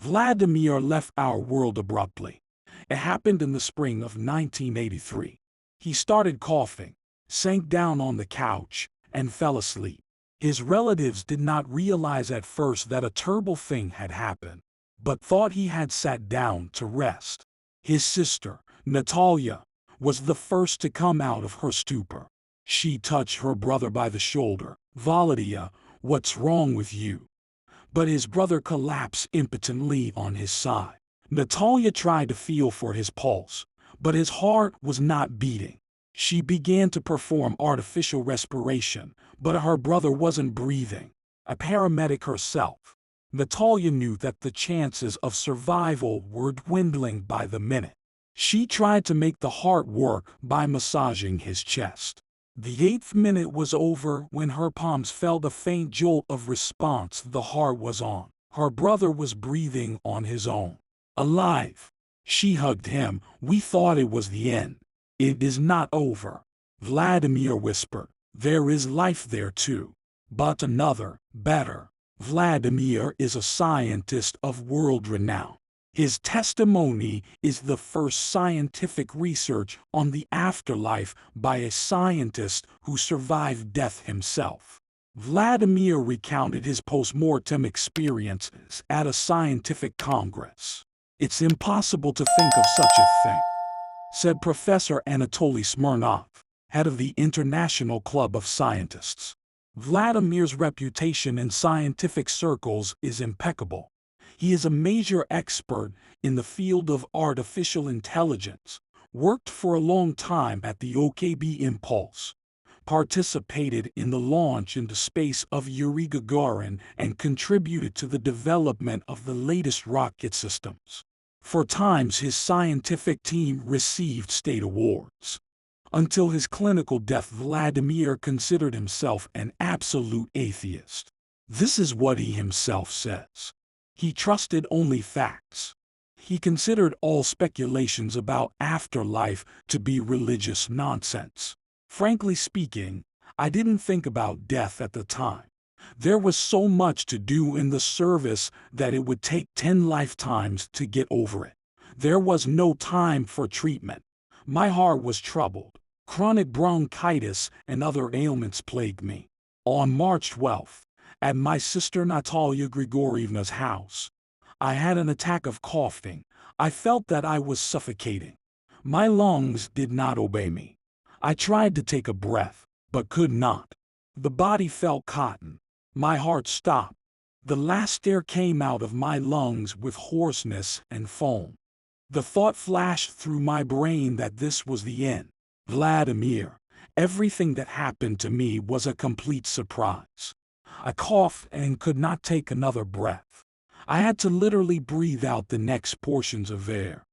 Vladimir left our world abruptly. It happened in the spring of 1983. He started coughing, sank down on the couch, and fell asleep. His relatives did not realize at first that a terrible thing had happened, but thought he had sat down to rest. His sister, Natalia, was the first to come out of her stupor. She touched her brother by the shoulder. "Volodya, what's wrong with you?" But his brother collapsed impotently on his side. Natalia tried to feel for his pulse, but his heart was not beating. She began to perform artificial respiration, but her brother wasn't breathing. A paramedic herself, Natalia knew that the chances of survival were dwindling by the minute. She tried to make the heart work by massaging his chest. The 8th minute was over when her palms felt a faint jolt of response. The heart was on. Her brother was breathing on his own. Alive. She hugged him. "We thought it was the end." "It is not over," Vladimir whispered. "There is life there too. But another, better." Vladimir is a scientist of world renown. His testimony is the first scientific research on the afterlife by a scientist who survived death himself. Vladimir recounted his post-mortem experiences at a scientific congress. "It's impossible to think of such a thing," said Professor Anatoly Smirnov, head of the International Club of Scientists. Vladimir's reputation in scientific circles is impeccable. He is a major expert in the field of artificial intelligence, worked for a long time at the OKB Impulse, participated in the launch into space of Yuri Gagarin, and contributed to the development of the latest rocket systems. For times his scientific team received state awards. Until his clinical death, Vladimir considered himself an absolute atheist. This is what he himself says. He trusted only facts. He considered all speculations about afterlife to be religious nonsense. "Frankly speaking, I didn't think about death at the time. There was so much to do in the service that it would take 10 lifetimes to get over it. There was no time for treatment. My heart was troubled. Chronic bronchitis and other ailments plagued me. On March 12th, at my sister Natalia Grigorievna's house, I had an attack of coughing. I felt that I was suffocating. My lungs did not obey me. I tried to take a breath, but could not. The body felt cotton. My heart stopped. The last air came out of my lungs with hoarseness and foam. The thought flashed through my brain that this was the end. Vladimir, everything that happened to me was a complete surprise. I coughed and could not take another breath. I had to literally breathe out the next portions of air.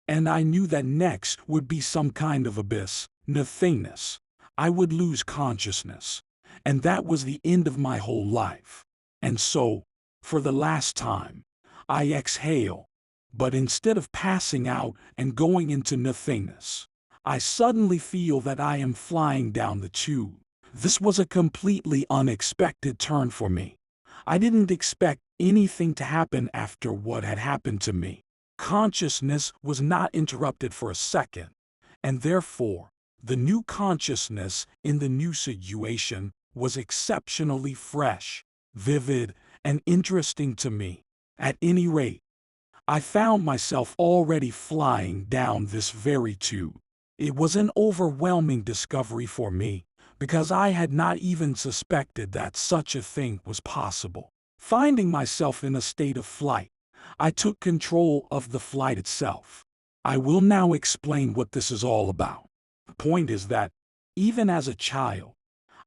And I knew that next would be some kind of abyss, nothingness. I would lose consciousness. And that was the end of my whole life. And so, for the last time, I exhale. But instead of passing out and going into nothingness, I suddenly feel that I am flying down the tube. This was a completely unexpected turn for me. I didn't expect anything to happen after what had happened to me. Consciousness was not interrupted for a second, and therefore, the new consciousness in the new situation was exceptionally fresh, vivid, and interesting to me. At any rate, I found myself already flying down this very tube. It was an overwhelming discovery for me, because I had not even suspected that such a thing was possible. Finding myself in a state of flight, I took control of the flight itself. I will now explain what this is all about. The point is that, even as a child,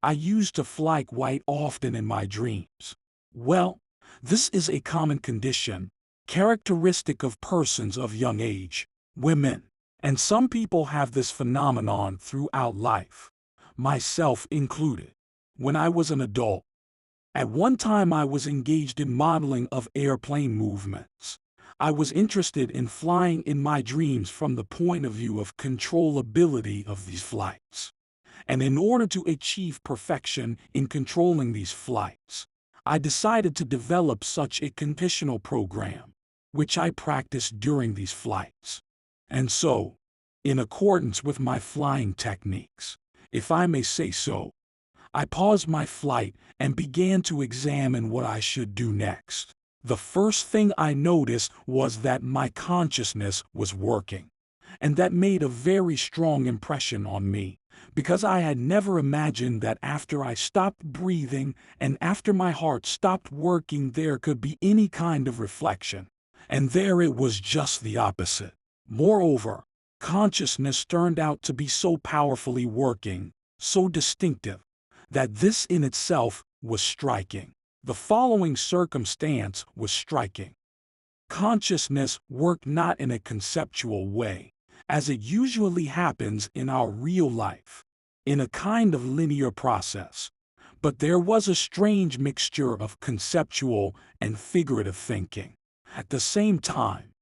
I used to fly quite often in my dreams. Well, this is a common condition, characteristic of persons of young age, women, and some people have this phenomenon throughout life, myself included. When I was an adult, at one time I was engaged in modeling of airplane movements. I was interested in flying in my dreams from the point of view of controllability of these flights. And in order to achieve perfection in controlling these flights, I decided to develop such a conditional program. which I practiced during these flights. And so, in accordance with my flying techniques, if I may say so, I paused my flight and began to examine what I should do next. The first thing I noticed was that my consciousness was working, and that made a very strong impression on me, because I had never imagined that after I stopped breathing and after my heart stopped working there could be any kind of reflection. And there it was just the opposite. Moreover, consciousness turned out to be so powerfully working, so distinctive, that this in itself was striking. The following circumstance was striking. Consciousness worked not in a conceptual way, as it usually happens in our real life, in a kind of linear process, but there was a strange mixture of conceptual and figurative thinking. At the same time,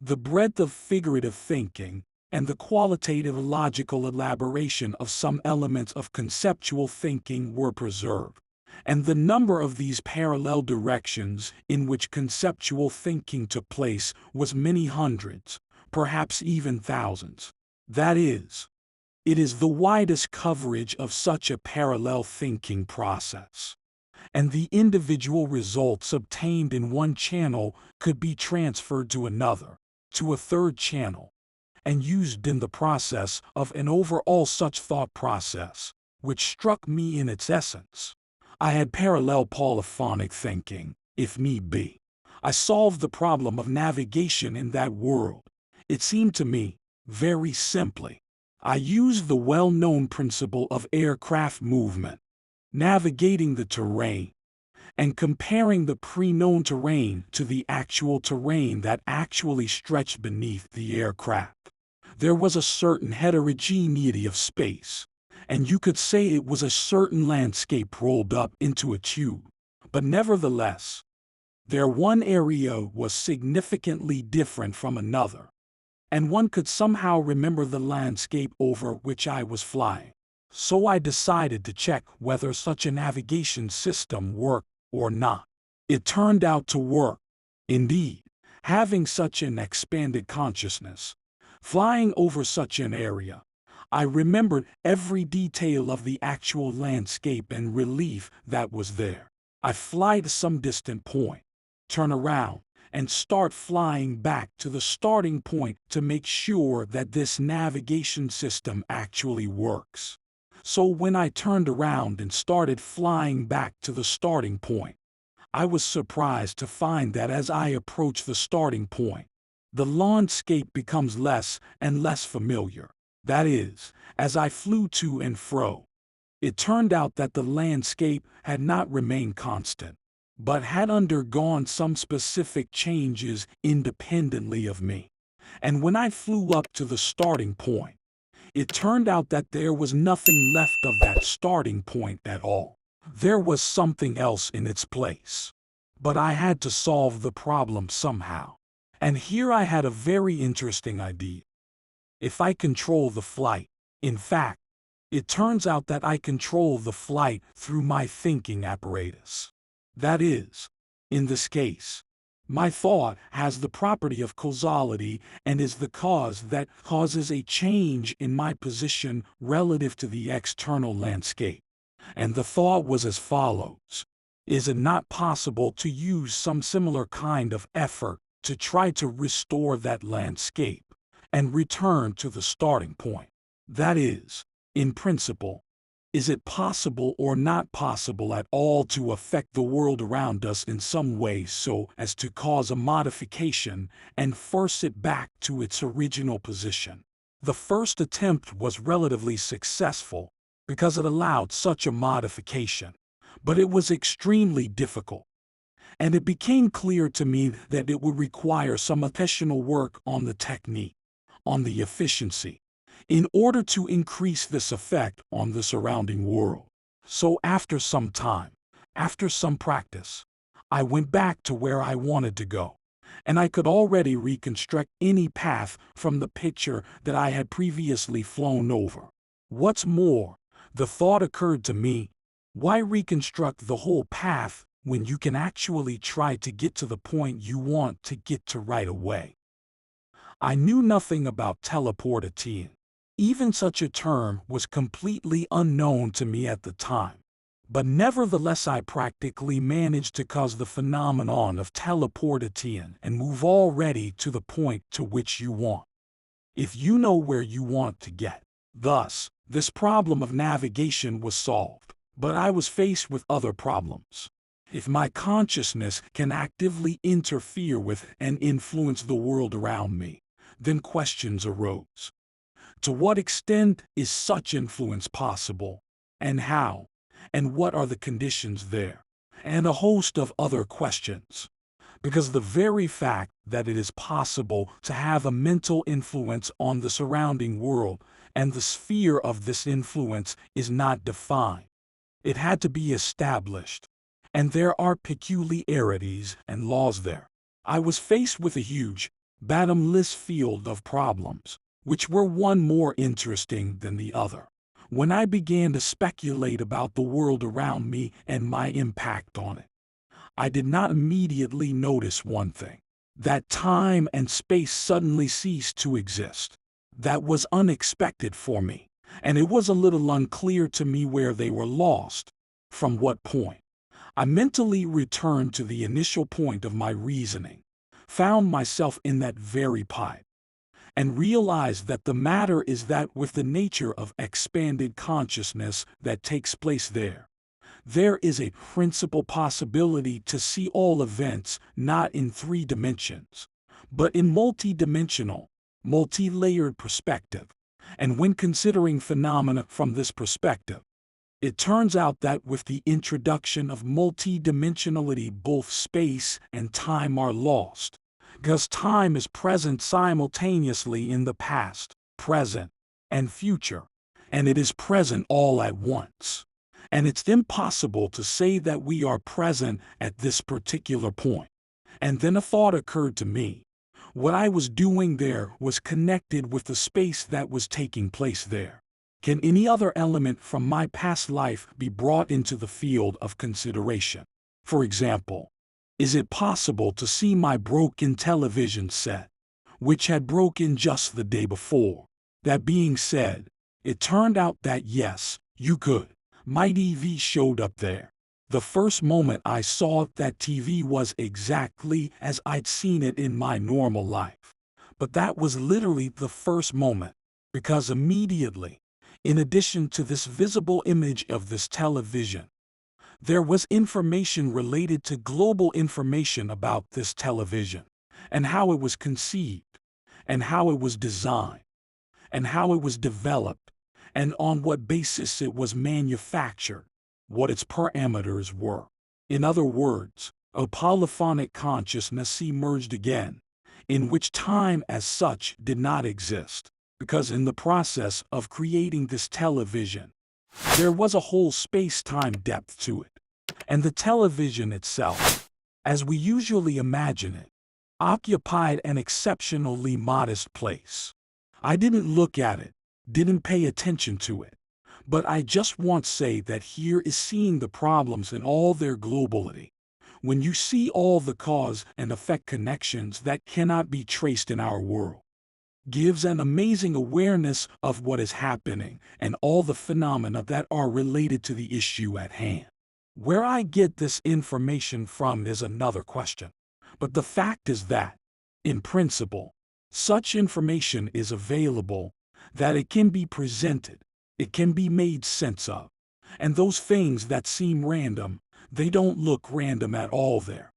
the breadth of figurative thinking and the qualitative logical elaboration of some elements of conceptual thinking were preserved, and the number of these parallel directions in which conceptual thinking took place was many hundreds, perhaps even thousands. That is, it is the widest coverage of such a parallel thinking process, and the individual results obtained in one channel could be transferred to another, to a third channel, and used in the process of an overall such thought process, which struck me in its essence. I had parallel polyphonic thinking, if need be. I solved the problem of navigation in that world. It seemed to me, very simply. I used the well-known principle of aircraft movement, navigating the terrain, and comparing the pre-known terrain to the actual terrain that actually stretched beneath the aircraft. There was a certain heterogeneity of space, and you could say it was a certain landscape rolled up into a tube. But nevertheless, there one area was significantly different from another, and one could somehow remember the landscape over which I was flying. So I decided to check whether such a navigation system worked or not. It turned out to work. Indeed, having such an expanded consciousness, flying over such an area, I remembered every detail of the actual landscape and relief that was there. I fly to some distant point, turn around, and start flying back to the starting point to make sure that this navigation system actually works. So when I turned around and started flying back to the starting point, I was surprised to find that as I approached the starting point, the landscape becomes less and less familiar. That is, as I flew to and fro, it turned out that the landscape had not remained constant, but had undergone some specific changes independently of me. And when I flew up to the starting point, it turned out that there was nothing left of that starting point at all. There was something else in its place. But I had to solve the problem somehow. And here I had a very interesting idea. If I control the flight, in fact, it turns out that I control the flight through my thinking apparatus. That is, in this case, my thought has the property of causality and is the cause that causes a change in my position relative to the external landscape. And the thought was as follows. Is it not possible to use some similar kind of effort to try to restore that landscape and return to the starting point? That is, in principle, is it possible or not possible at all to affect the world around us in some way so as to cause a modification and force it back to its original position? The first attempt was relatively successful because it allowed such a modification, but it was extremely difficult. And it became clear to me that it would require some additional work on the technique, on the efficiency, in order to increase this effect on the surrounding world. So after some time, after some practice, I went back to where I wanted to go, and I could already reconstruct any path from the picture that I had previously flown over. What's more, the thought occurred to me, why reconstruct the whole path when you can actually try to get to the point you want to get to right away. I knew nothing about teleportation. Even such a term was completely unknown to me at the time. But nevertheless, I practically managed to cause the phenomenon of teleportation and move already to the point to which you want, if you know where you want to get. Thus, this problem of navigation was solved, but I was faced with other problems. If my consciousness can actively interfere with and influence the world around me, then questions arose. To what extent is such influence possible, and how, and what are the conditions there, and a host of other questions. Because the very fact that it is possible to have a mental influence on the surrounding world and the sphere of this influence is not defined. It had to be established, and there are peculiarities and laws there. I was faced with a huge, bottomless field of problems, which were one more interesting than the other. When I began to speculate about the world around me and my impact on it, I did not immediately notice one thing: that time and space suddenly ceased to exist. That was unexpected for me, and it was a little unclear to me where they were lost. From what point? I mentally returned to the initial point of my reasoning, found myself in that very pipe, and realized that the matter is that with the nature of expanded consciousness that takes place there, there is a principal possibility to see all events not in 3 dimensions, but in multi-dimensional, multi-layered perspective. And when considering phenomena from this perspective, it turns out that with the introduction of multi-dimensionality, both space and time are lost, because time is present simultaneously in the past, present, and future, and it is present all at once. And it's impossible to say that we are present at this particular point. And then a thought occurred to me. What I was doing there was connected with the space that was taking place there. Can any other element from my past life be brought into the field of consideration? For example, is it possible to see my broken television set, which had broken just the day before? That being said, it turned out that yes, you could. My TV showed up there. The first moment I saw that TV was exactly as I'd seen it in my normal life. But that was literally the first moment, because immediately, in addition to this visible image of this television, there was information related to global information about this television, and how it was conceived, and how it was designed, and how it was developed, and on what basis it was manufactured, what its parameters were. In other words, a polyphonic consciousness emerged again, in which time as such did not exist, because in the process of creating this television, there was a whole space-time depth to it, and the television itself, as we usually imagine it, occupied an exceptionally modest place. I didn't look at it, didn't pay attention to it, but I just want to say that here is seeing the problems in all their globality. When you see all the cause and effect connections that cannot be traced in our world, gives an amazing awareness of what is happening and all the phenomena that are related to the issue at hand. Where I get this information from is another question, but the fact is that, in principle, such information is available, that it can be presented, it can be made sense of, and those things that seem random, they don't look random at all there.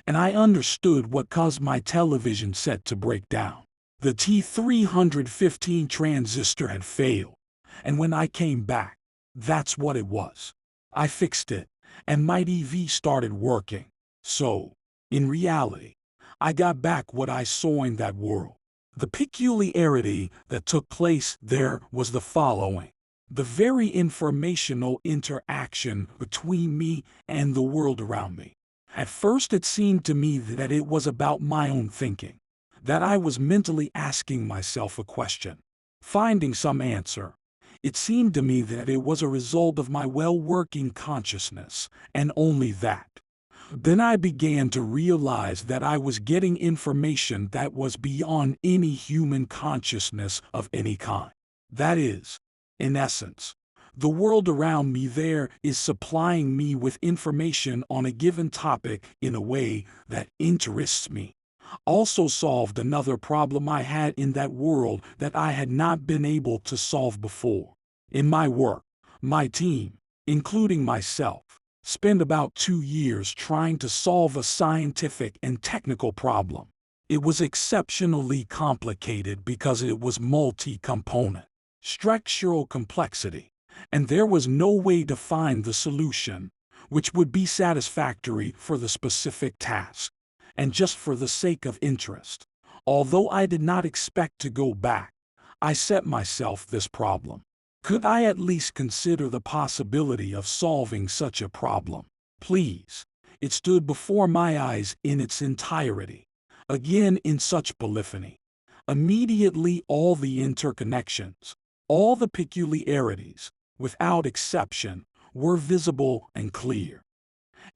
And I understood what caused my television set to break down. The T315 transistor had failed, and when I came back, that's what it was. I fixed it, and my TV started working. So, in reality, I got back what I saw in that world. The peculiarity that took place there was the following: the very informational interaction between me and the world around me. At first it seemed to me that it was about my own thinking, that I was mentally asking myself a question, finding some answer. It seemed to me that it was a result of my well-working consciousness, and only that. Then I began to realize that I was getting information that was beyond any human consciousness of any kind. That is, in essence, the world around me there is supplying me with information on a given topic in a way that interests me. Also solved another problem I had in that world that I had not been able to solve before. In my work, my team, including myself, spent about 2 years trying to solve a scientific and technical problem. It was exceptionally complicated because it was multi-component, structural complexity, and there was no way to find the solution, which would be satisfactory for the specific task, and just for the sake of interest. Although I did not expect to go back, I set myself this problem. Could I at least consider the possibility of solving such a problem? Please. It stood before my eyes in its entirety, again in such polyphony. Immediately all the interconnections, all the peculiarities, without exception, were visible and clear.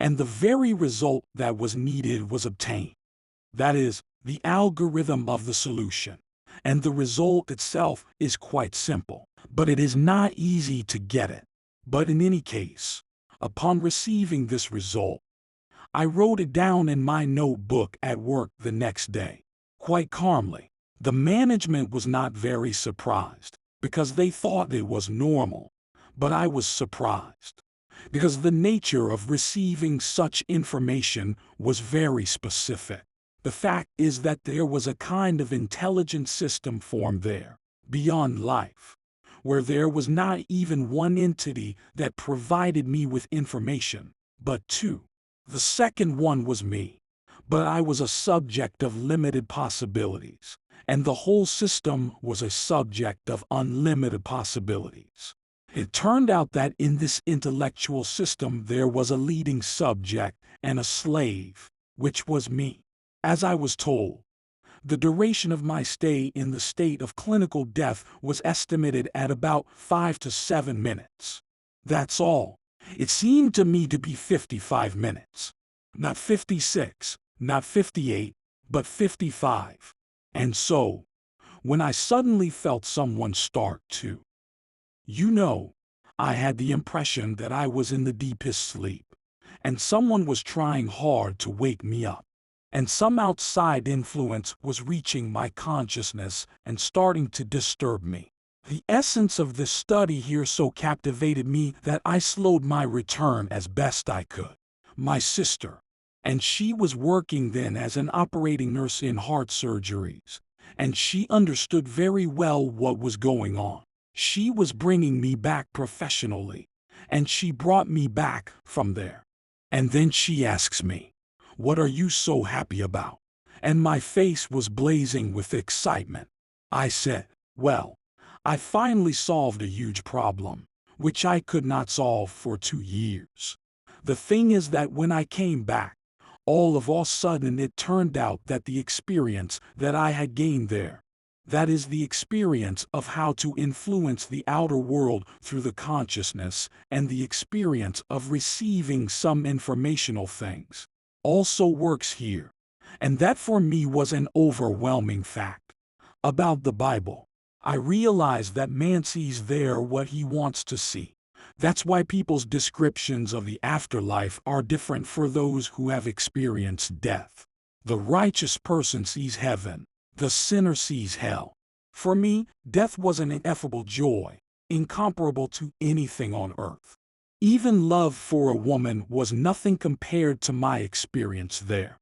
And the very result that was needed was obtained. That is, the algorithm of the solution. And the result itself is quite simple, but it is not easy to get it. But in any case, upon receiving this result, I wrote it down in my notebook at work the next day, quite calmly. The management was not very surprised, because they thought it was normal, but I was surprised, because the nature of receiving such information was very specific. The fact is that there was a kind of intelligent system formed there, beyond life, where there was not even one entity that provided me with information, but two. The second one was me, but I was a subject of limited possibilities, and the whole system was a subject of unlimited possibilities. It turned out that in this intellectual system there was a leading subject and a slave, which was me. As I was told, the duration of my stay in the state of clinical death was estimated at about 5 to 7 minutes. That's all. It seemed to me to be 55 minutes. Not 56, not 58, but 55. And so, when I suddenly felt someone start to, I had the impression that I was in the deepest sleep, and someone was trying hard to wake me up. And some outside influence was reaching my consciousness and starting to disturb me. The essence of this study here so captivated me that I slowed my return as best I could. My sister, and she was working then as an operating nurse in heart surgeries, and she understood very well what was going on. She was bringing me back professionally, and she brought me back from there. And then she asks me, "What are you so happy about?" And my face was blazing with excitement. I said, "Well, I finally solved a huge problem, which I could not solve for 2 years. The thing is that when I came back, all of a sudden it turned out that the experience that I had gained there, that is the experience of how to influence the outer world through the consciousness and the experience of receiving some informational things, also works here. And that for me was an overwhelming fact. About the Bible, I realized that man sees there what he wants to see. That's why people's descriptions of the afterlife are different for those who have experienced death. The righteous person sees heaven, the sinner sees hell. For me, death was an ineffable joy, incomparable to anything on earth. Even love for a woman was nothing compared to my experience there.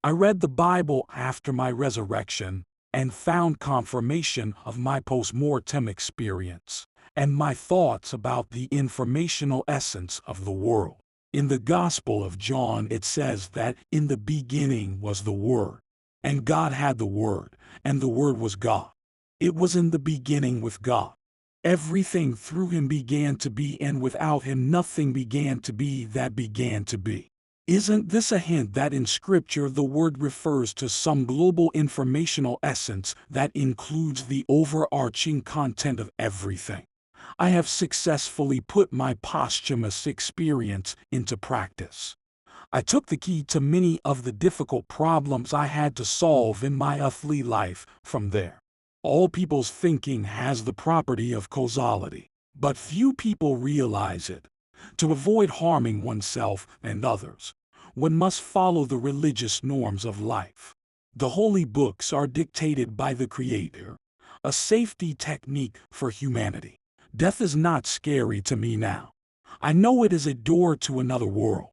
I read the Bible after my resurrection and found confirmation of my post-mortem experience and my thoughts about the informational essence of the world. In the Gospel of John it says that in the beginning was the Word, and God had the Word, and the Word was God. It was in the beginning with God. Everything through him began to be, and without him nothing began to be that began to be. Isn't this a hint that in Scripture the word refers to some global informational essence that includes the overarching content of everything? I have successfully put my posthumous experience into practice. I took the key to many of the difficult problems I had to solve in my earthly life from there. All people's thinking has the property of causality, but few people realize it. To avoid harming oneself and others, one must follow the religious norms of life. The holy books are dictated by the Creator, a safety technique for humanity. Death is not scary to me now. I know it is a door to another world.